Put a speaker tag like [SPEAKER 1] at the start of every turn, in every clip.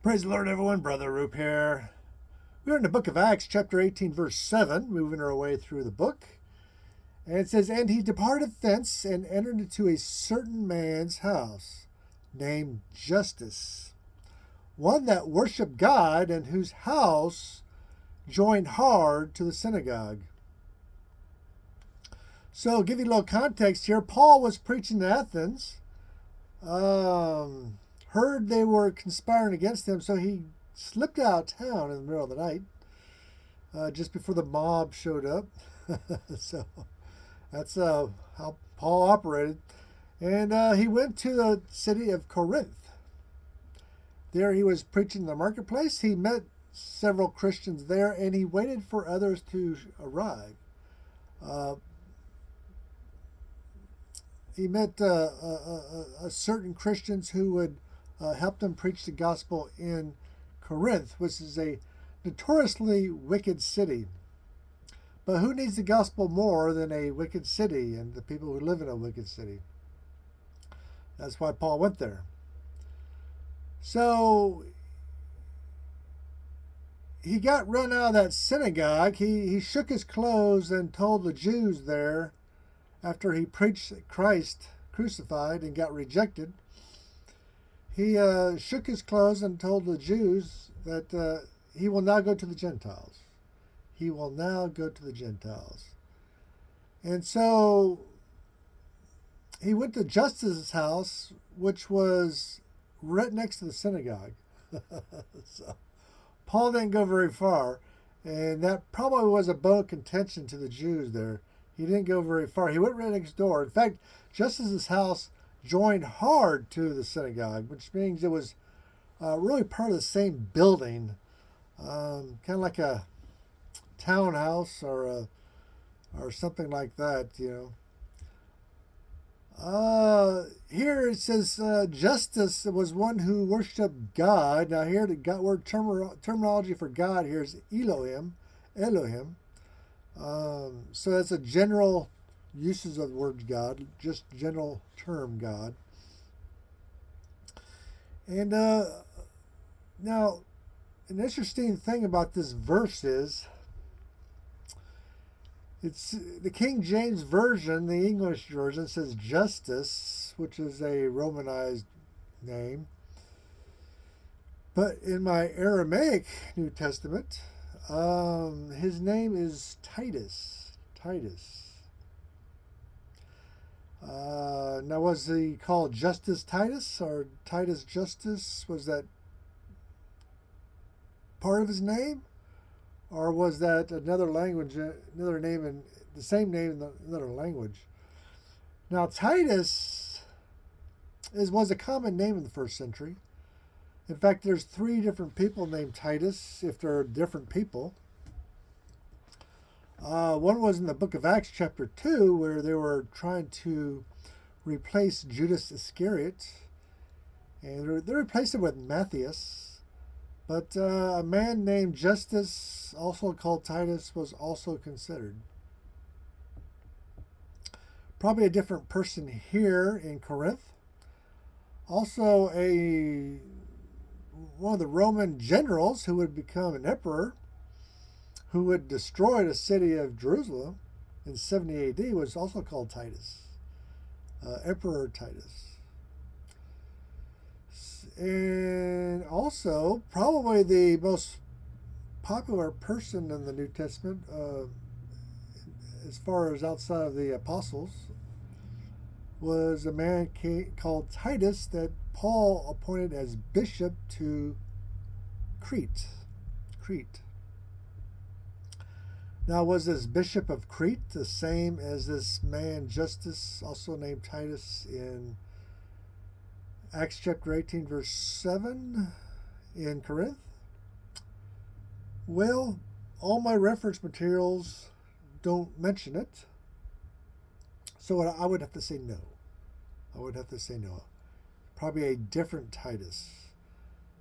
[SPEAKER 1] Praise the Lord, everyone. Brother Roop here. We're in the book of Acts, chapter 18, verse 7, moving our way through the book. And it says, "And he departed thence and entered into a certain man's house, named Justus, one that worshipped God, and whose house joined hard to the synagogue." So, give you a little context here. Paul was preaching to Athens. Heard they were conspiring against him, so he slipped out of town in the middle of the night, just before the mob showed up. So that's how Paul operated. And he went to the city of Corinth. There he was preaching in the marketplace. He met several Christians there, and he waited for others to arrive. Uh, he met a certain Christians who would help him preach the gospel in Corinth, which is a notoriously wicked city. But who needs the gospel more than a wicked city and the people who live in a wicked city? That's why Paul went there. So he got run out of that synagogue. He shook his clothes and told the Jews there, after he preached Christ crucified and got rejected, he shook his clothes and told the Jews that he will now go to the Gentiles. He will now go to the Gentiles. And so he went to Justus' house, which was right next to the synagogue. So Paul didn't go very far, and that probably was a bone of contention to the Jews there. He didn't go very far. He went right next door. In fact, Justus' house joined hard to the synagogue, which means it was really part of the same building, kind of like a townhouse or something like that, Here it says Justus was one who worshipped God. Now here the God word terminology for God here is Elohim. So that's a general uses of the word God, just general term God. And now, an interesting thing about this verse is it's the King James Version, the English version, says Justus, which is a Romanized name. But in my Aramaic New Testament, his name is Titus. Now, was he called Justus Titus or Titus Justus? Was that part of his name? Or was that another language, another name, and the same name in another language? Now, Titus was a common name in the first century. In fact, there's 3 different people named Titus, if they're different people. One was in the book of Acts, chapter 2, where they were trying to replace Judas Iscariot. And they replaced him with Matthias. But a man named Justus, also called Titus, was also considered. Probably a different person here in Corinth. Also one of the Roman generals who would become an emperor, who would destroy the city of Jerusalem in 70 AD, was also called Titus, Emperor Titus. And also, probably the most popular person in the New Testament, as far as outside of the apostles, was a man called Titus that Paul appointed as bishop to Crete. Now, was this bishop of Crete the same as this man Justus, also named Titus, in Acts chapter 18, verse 7 in Corinth? Well, all my reference materials don't mention it. So I would have to say no. Probably a different Titus.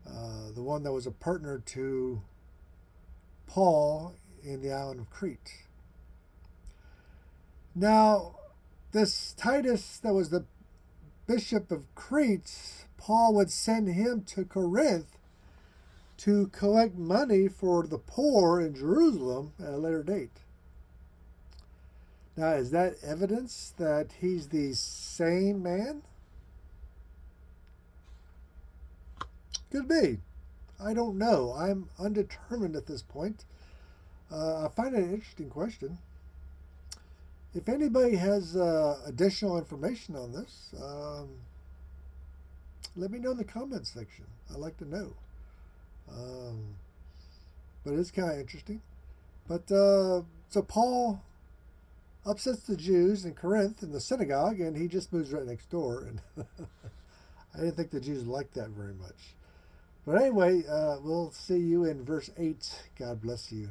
[SPEAKER 1] The one that was a partner to Paul in the island of Crete. Now, this Titus that was the bishop of Crete, Paul would send him to Corinth to collect money for the poor in Jerusalem at a later date. Now, is that evidence that he's the same man? Could be. I don't know. I'm undetermined at this point. I find it an interesting question. If anybody has additional information on this, let me know in the comments section. I'd like to know. But it's kind of interesting. But so Paul upsets the Jews in Corinth in the synagogue, and he just moves right next door. And I didn't think the Jews liked that very much. But anyway, we'll see you in verse 8. God bless you.